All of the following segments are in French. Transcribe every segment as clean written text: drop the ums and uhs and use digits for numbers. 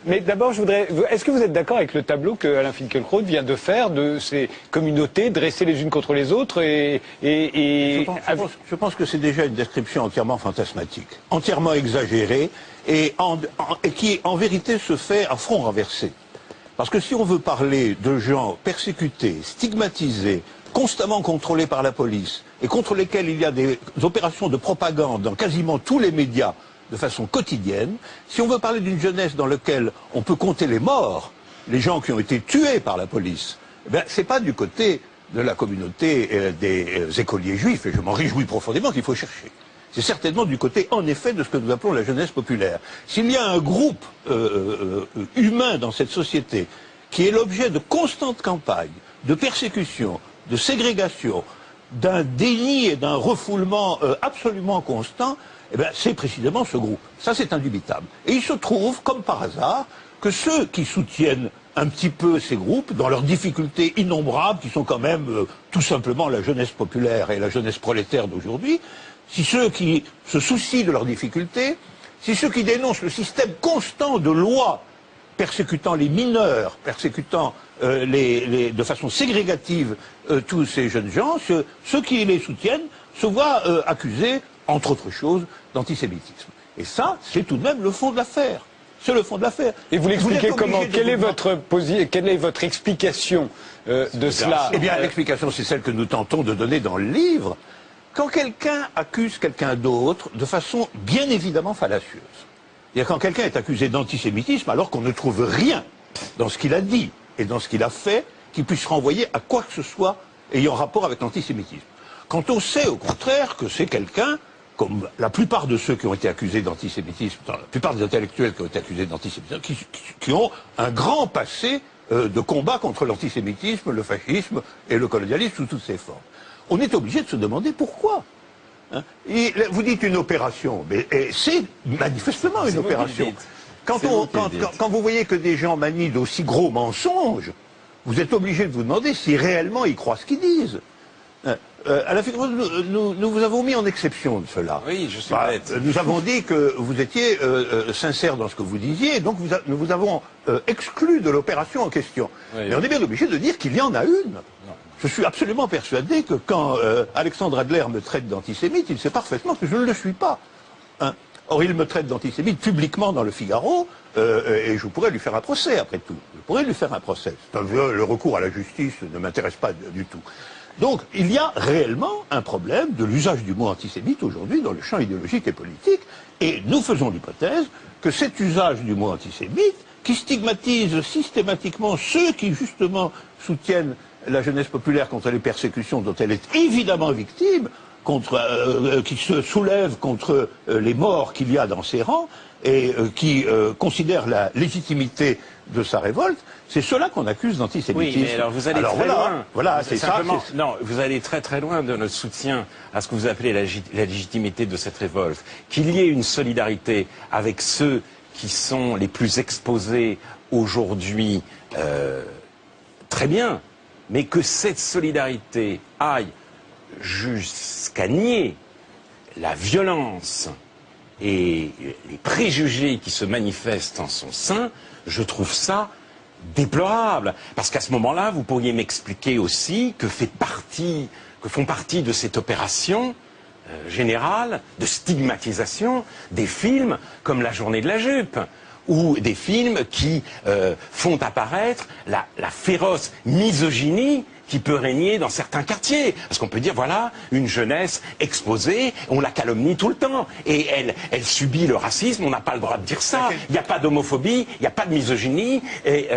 Mais d'abord, est-ce que vous êtes d'accord avec le tableau que Alain Finkielkraut vient de faire de ces communautés dressées les unes contre les autres Je pense que c'est déjà une description entièrement fantasmatique, entièrement exagérée, et qui en vérité se fait à front renversé. Parce que si on veut parler de gens persécutés, stigmatisés, constamment contrôlés par la police, et contre lesquels il y a des opérations de propagande dans quasiment tous les médias, de façon quotidienne, si on veut parler d'une jeunesse dans laquelle on peut compter les morts, les gens qui ont été tués par la police, eh bien, c'est pas du côté de la communauté des écoliers juifs, et je m'en réjouis profondément qu'il faut chercher. C'est certainement du côté, en effet, de ce que nous appelons la jeunesse populaire. S'il y a un groupe humain dans cette société qui est l'objet de constantes campagnes, de persécutions, de ségrégation, d'un déni et d'un refoulement absolument constant, eh bien, c'est précisément ce groupe. Ça, c'est indubitable. Et il se trouve, comme par hasard, que ceux qui soutiennent un petit peu ces groupes, dans leurs difficultés innombrables, qui sont quand même tout simplement la jeunesse populaire et la jeunesse prolétaire d'aujourd'hui, si ceux qui se soucient de leurs difficultés, si ceux qui dénoncent le système constant de lois persécutant les mineurs, persécutant de façon ségrégative tous ces jeunes gens, ceux qui les soutiennent se voient accusés, entre autres choses, d'antisémitisme. Et ça, c'est tout de même le fond de l'affaire. C'est le fond de l'affaire. Et vous l'expliquez comment? Quelle est votre explication de cela? Eh bien, l'explication, c'est celle que nous tentons de donner dans le livre. Quand quelqu'un accuse quelqu'un d'autre de façon bien évidemment fallacieuse, c'est-à-dire quand quelqu'un est accusé d'antisémitisme alors qu'on ne trouve rien dans ce qu'il a dit et dans ce qu'il a fait qui puisse renvoyer à quoi que ce soit ayant rapport avec l'antisémitisme. Quand on sait au contraire que c'est quelqu'un, comme la plupart de ceux qui ont été accusés d'antisémitisme, la plupart des intellectuels qui ont été accusés d'antisémitisme, qui ont un grand passé de combat contre l'antisémitisme, le fascisme et le colonialisme sous toutes ses formes. On est obligé de se demander pourquoi. Hein, et vous dites une opération, mais c'est manifestement une opération. Quand vous voyez que des gens manient d'aussi gros mensonges, vous êtes obligé de vous demander si réellement ils croient ce qu'ils disent. À la figure, nous vous avons mis en exception de cela. Oui, je suis bête. Nous avons dit que vous étiez sincère dans ce que vous disiez, et donc nous vous avons exclu de l'opération en question. Oui. Mais on est bien obligé de dire qu'il y en a une. Non. Je suis absolument persuadé que quand Alexandre Adler me traite d'antisémite, il sait parfaitement que je ne le suis pas. Hein. Or, il me traite d'antisémite publiquement dans le Figaro, et je pourrais lui faire un procès, après tout. Je pourrais lui faire un procès. Le recours à la justice ne m'intéresse pas du tout. Donc, il y a réellement un problème de l'usage du mot antisémite aujourd'hui dans le champ idéologique et politique, et nous faisons l'hypothèse que cet usage du mot antisémite, qui stigmatise systématiquement ceux qui, justement, soutiennent la jeunesse populaire contre les persécutions dont elle est évidemment victime, qui se soulève contre les morts qu'il y a dans ses rangs, et qui considère la légitimité de sa révolte, c'est cela qu'on accuse d'antisémitisme. Oui, mais alors vous allez très loin. Voilà, c'est ça. Non, vous allez très très loin de notre soutien à ce que vous appelez la légitimité de cette révolte. Qu'il y ait une solidarité avec ceux qui sont les plus exposés aujourd'hui, très bien, mais que cette solidarité aille jusqu'à nier la violence et les préjugés qui se manifestent en son sein, je trouve ça déplorable. Parce qu'à ce moment-là, vous pourriez m'expliquer aussi que font partie de cette opération générale de stigmatisation des films comme La Journée de la Jupe, ou des films qui font apparaître la féroce misogynie qui peut régner dans certains quartiers. Parce qu'on peut dire, voilà, une jeunesse exposée, on la calomnie tout le temps. Et elle subit le racisme, on n'a pas le droit de dire ça. Il n'y a pas d'homophobie, il n'y a pas de misogynie, et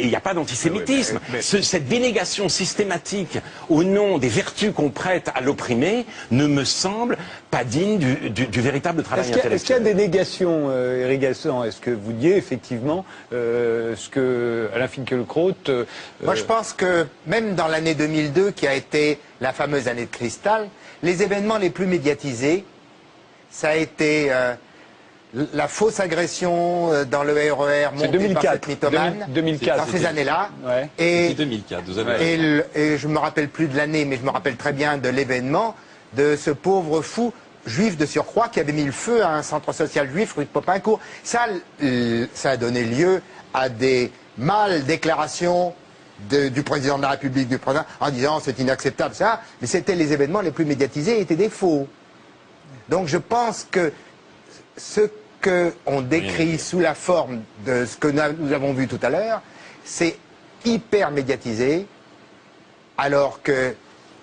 il n'y a pas d'antisémitisme. Cette dénégation systématique au nom des vertus qu'on prête à l'opprimé ne me semble pas digne du véritable travail intellectuel. Est-ce qu'il y a des négations, Éric Gassan? Est-ce que vous disiez effectivement ce que Alain Finkielkraut... Moi je pense que même dans l'année 2002, qui a été la fameuse année de cristal, les événements les plus médiatisés, ça a été la fausse agression dans le RER montée par cette mythomane, 2004, dans ces années-là. Ouais. Et 2004, et je ne me rappelle plus de l'année, mais je me rappelle très bien de l'événement de ce pauvre fou juif de surcroît qui avait mis le feu à un centre social juif rue de Popincourt. Ça a donné lieu à des mâles déclarations du président de la République, du président, en disant c'est inacceptable ça, mais c'était les événements les plus médiatisés, étaient des faux. Donc je pense que ce qu'on décrit sous la forme de ce que nous avons vu tout à l'heure, c'est hyper médiatisé, alors que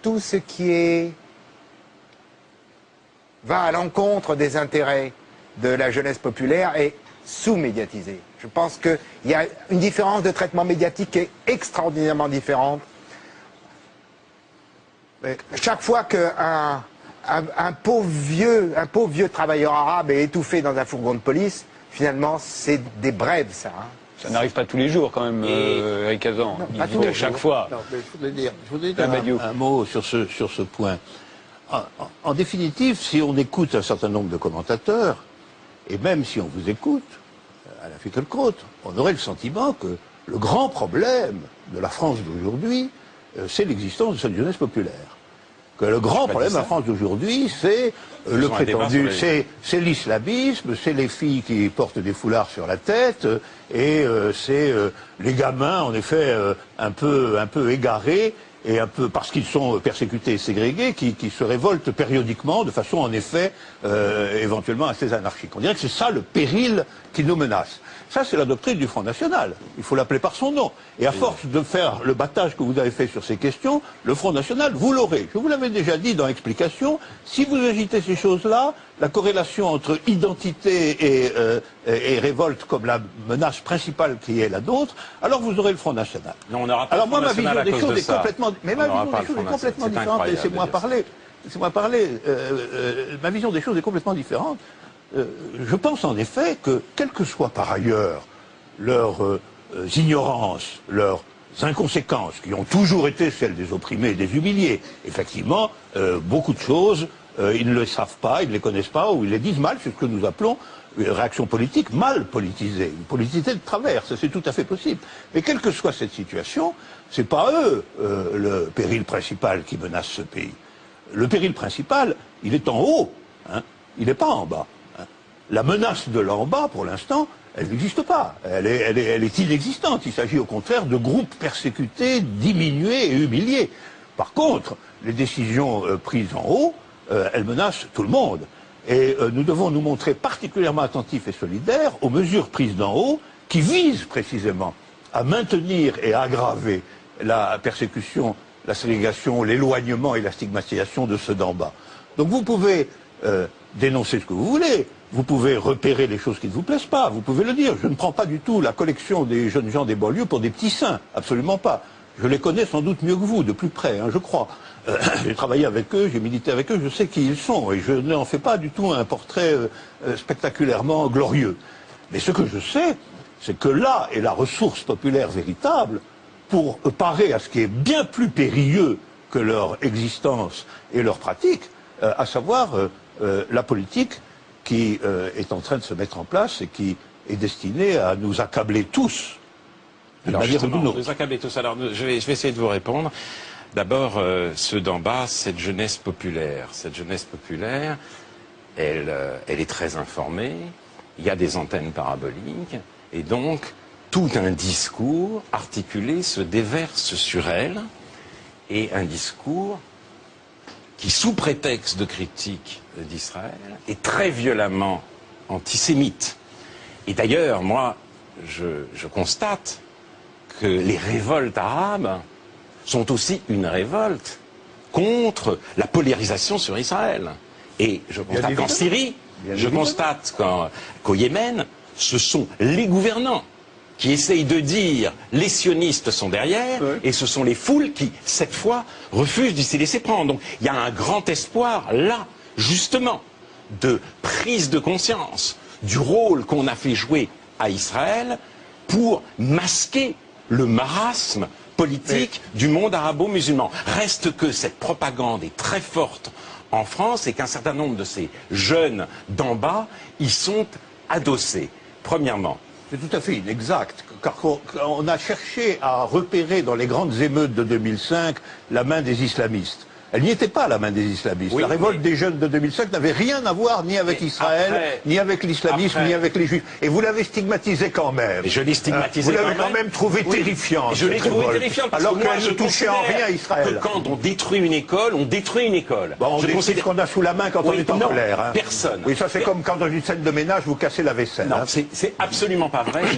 tout ce qui va à l'encontre des intérêts de la jeunesse populaire est sous-médiatisé. Je pense qu'il y a une différence de traitement médiatique qui est extraordinairement différente. Chaque fois qu'un pauvre vieux travailleur arabe est étouffé dans un fourgon de police, finalement, c'est des brèves, ça. Hein. Ça n'arrive pas tous les jours, quand même, Eric Hazan. Pas tous les à chaque jours. fois. Non, mais je voudrais dire un mot sur ce point. En définitive, si on écoute un certain nombre de commentateurs, et même si on vous écoute, Alain Finkielkraut, on aurait le sentiment que le grand problème de la France d'aujourd'hui, c'est l'existence de cette jeunesse populaire. Que le grand problème de la France d'aujourd'hui, c'est le prétendu, c'est l'islamisme, c'est les filles qui portent des foulards sur la tête, et c'est les gamins, en effet, un peu égarés, et un peu parce qu'ils sont persécutés et ségrégés, qui se révoltent périodiquement de façon, en effet, éventuellement assez anarchique. On dirait que c'est ça le péril qui nous menace. Ça, c'est la doctrine du Front National. Il faut l'appeler par son nom. Et à force de faire le battage que vous avez fait sur ces questions, le Front National, vous l'aurez. Je vous l'avais déjà dit dans l'explication, si vous agitez ces choses-là, la corrélation entre identité et révolte comme la menace principale qui est la nôtre, alors vous aurez le Front National. Non, on n'aura pas alors le moi, Front ma vision National à des cause choses de est ça. complètement... Mais ma vision des choses est complètement différente. Laissez-moi parler. Laissez-moi parler. Ma vision des choses est complètement différente. Je pense en effet que, quelle que soit par ailleurs leurs ignorances, leurs inconséquences, qui ont toujours été celles des opprimés et des humiliés, effectivement, beaucoup de choses, ils ne le savent pas, ils ne les connaissent pas, ou ils les disent mal, c'est ce que nous appelons une réaction politique mal politisée, une politicité de travers, ça c'est tout à fait possible. Mais quelle que soit cette situation, c'est pas eux le péril principal qui menace ce pays. Le péril principal, il est en haut, hein, il n'est pas en bas. La menace de là en bas, pour l'instant, elle n'existe pas. Elle est inexistante. Il s'agit au contraire de groupes persécutés, diminués et humiliés. Par contre, les décisions prises en haut, elles menacent tout le monde. Et nous devons nous montrer particulièrement attentifs et solidaires aux mesures prises d'en haut qui visent précisément à maintenir et à aggraver la persécution, la ségrégation, l'éloignement et la stigmatisation de ceux d'en bas. Donc vous pouvez dénoncer ce que vous voulez. Vous pouvez repérer les choses qui ne vous plaisent pas, vous pouvez le dire. Je ne prends pas du tout la collection des jeunes gens des banlieues pour des petits saints, absolument pas. Je les connais sans doute mieux que vous, de plus près, hein, je crois. J'ai travaillé avec eux, j'ai milité avec eux, je sais qui ils sont, et je n'en fais pas du tout un portrait spectaculairement glorieux. Mais ce que je sais, c'est que là est la ressource populaire véritable pour parer à ce qui est bien plus périlleux que leur existence et leur pratique, à savoir la politique qui est en train de se mettre en place et qui est destinée à nous accabler tous. Alors justement, nous accabler tous. Alors je vais essayer de vous répondre. D'abord, ceux d'en bas, cette jeunesse populaire. Cette jeunesse populaire, elle est très informée. Il y a des antennes paraboliques. Et donc, tout un discours articulé se déverse sur elle. Et un discours qui, sous prétexte de critique d'Israël, est très violemment antisémite. Et d'ailleurs, moi, je constate que les révoltes arabes sont aussi une révolte contre la polarisation sur Israël. Et je constate qu'en Syrie, je constate qu'au Yémen, ce sont les gouvernants qui essayent de dire les sionistes sont derrière, et ce sont les foules qui, cette fois, refusent de s'y laisser prendre. Donc il y a un grand espoir là, justement, de prise de conscience du rôle qu'on a fait jouer à Israël pour masquer le marasme politique du monde arabo-musulman. Reste que cette propagande est très forte en France et qu'un certain nombre de ces jeunes d'en bas y sont adossés. Premièrement. C'est tout à fait inexact, car on a cherché à repérer dans les grandes émeutes de 2005 la main des islamistes. Elle n'y était pas, la main des islamistes. Oui, la révolte des jeunes de 2005 n'avait rien à voir ni avec Israël, ni avec l'islamisme, ni avec les juifs. Et vous l'avez stigmatisé quand même. Et je l'ai stigmatisé vous l'avez quand même trouvé terrifiante. Je l'ai trouvé terrifiante parce alors que moi, qu'elle je ne touchait en rien à Israël. Que quand on détruit une école, on détruit une école. Bon, on décrit ce qu'on a sous la main quand on est en colère. Hein. Personne. Oui, ça c'est comme quand dans une scène de ménage, vous cassez la vaisselle. Non, hein. c'est absolument pas vrai. Je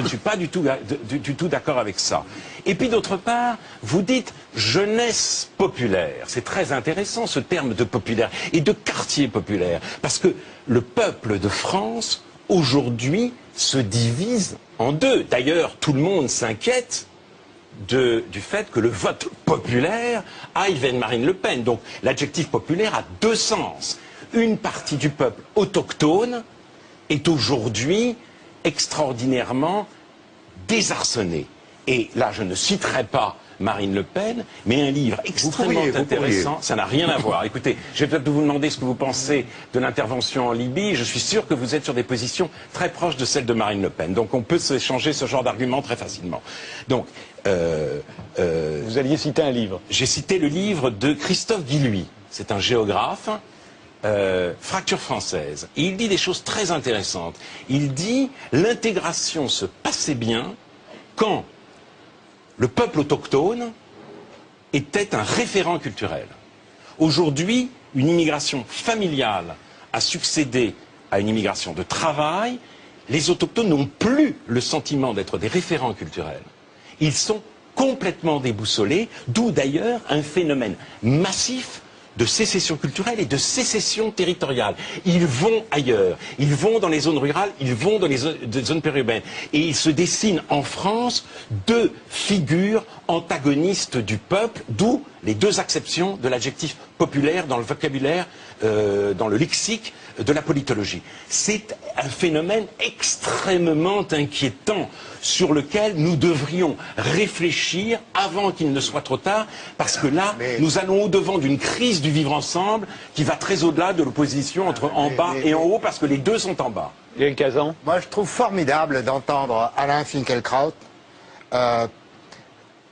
ne suis pas du tout d'accord avec ça. Et puis d'autre part, vous dites jeunesse populaire. C'est très intéressant ce terme de populaire et de quartier populaire. Parce que le peuple de France, aujourd'hui, se divise en deux. D'ailleurs, tout le monde s'inquiète du fait que le vote populaire aille vers Marine Le Pen. Donc l'adjectif populaire a deux sens. Une partie du peuple autochtone est aujourd'hui extraordinairement désarçonnée. Et là, je ne citerai pas Marine Le Pen, mais un livre extrêmement intéressant, ça n'a rien à voir. Écoutez, je vais peut-être vous demander ce que vous pensez de l'intervention en Libye. Je suis sûr que vous êtes sur des positions très proches de celles de Marine Le Pen. Donc on peut s'échanger ce genre d'arguments très facilement. Donc, vous alliez citer un livre. J'ai cité le livre de Christophe Guilluy. C'est un géographe. Fracture française. Et il dit des choses très intéressantes. Il dit l'intégration se passait bien quand le peuple autochtone était un référent culturel. Aujourd'hui, une immigration familiale a succédé à une immigration de travail. Les autochtones n'ont plus le sentiment d'être des référents culturels. Ils sont complètement déboussolés, d'où d'ailleurs un phénomène massif de sécession culturelle et de sécession territoriale. Ils vont ailleurs, ils vont dans les zones rurales, ils vont dans les zones périurbaines. Et il se dessine en France deux figures antagonistes du peuple, d'où les deux acceptions de l'adjectif populaire dans le vocabulaire, dans le lexique de la politologie. C'est un phénomène extrêmement inquiétant sur lequel nous devrions réfléchir avant qu'il ne soit trop tard, parce que là, nous allons au-devant d'une crise du vivre ensemble qui va très au-delà de l'opposition entre en bas et en haut, parce que les deux sont en bas. Léon Kazan. Moi, je trouve formidable d'entendre Alain Finkielkraut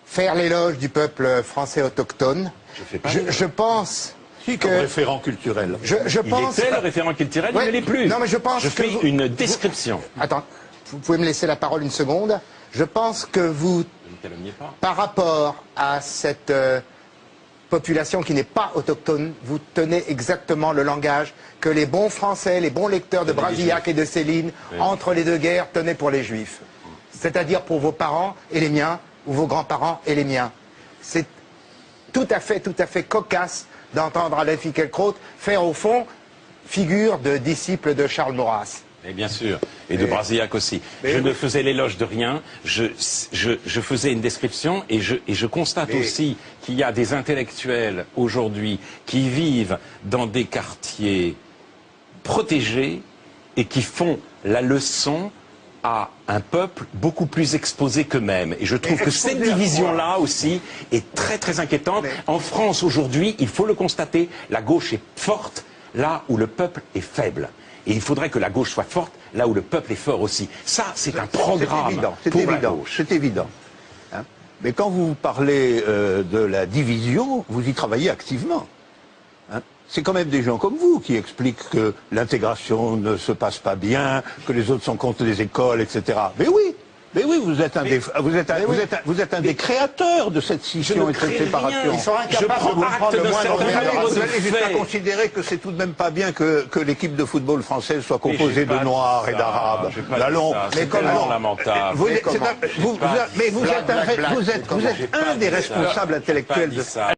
faire l'éloge du peuple français autochtone. Je pense... Comme référent culturel. Je pense... Il était le référent culturel, il ne l'est plus. Non, mais je pense je fais une description. Attends, vous pouvez me laisser la parole une seconde. Je pense que vous, par rapport à cette population qui n'est pas autochtone, vous tenez exactement le langage que les bons Français, les bons lecteurs de Brasillac et de Céline, entre les deux guerres, tenaient pour les Juifs. C'est-à-dire pour vos parents et les miens, ou vos grands-parents et les miens. C'est tout à fait cocasse d'entendre Alain Finkielkraut faire au fond figure de disciple de Charles Maurras. Et bien sûr, et de Brasillac aussi. Je ne faisais l'éloge de rien, je faisais une description et je constate aussi qu'il y a des intellectuels aujourd'hui qui vivent dans des quartiers protégés et qui font la leçon à un peuple beaucoup plus exposé qu'eux-mêmes. Et je trouve que cette division-là aussi est très très inquiétante. En France aujourd'hui, il faut le constater, la gauche est forte là où le peuple est faible. Et il faudrait que la gauche soit forte là où le peuple est fort aussi. Ça, c'est un programme pour la gauche. C'est évident. Hein? Mais quand vous parlez de la division, vous y travaillez activement. Hein? C'est quand même des gens comme vous qui expliquent que l'intégration ne se passe pas bien, que les autres sont contre les écoles, etc. Mais oui, vous êtes un des créateurs de cette scission et de cette séparation. Ils sont incapables de comprendre le moindre Vous allez jusqu'à considérer que c'est tout de même pas bien que l'équipe de football française soit composée de Noirs et d'Arabes. Mais comment lamentable. Vous êtes un des responsables intellectuels de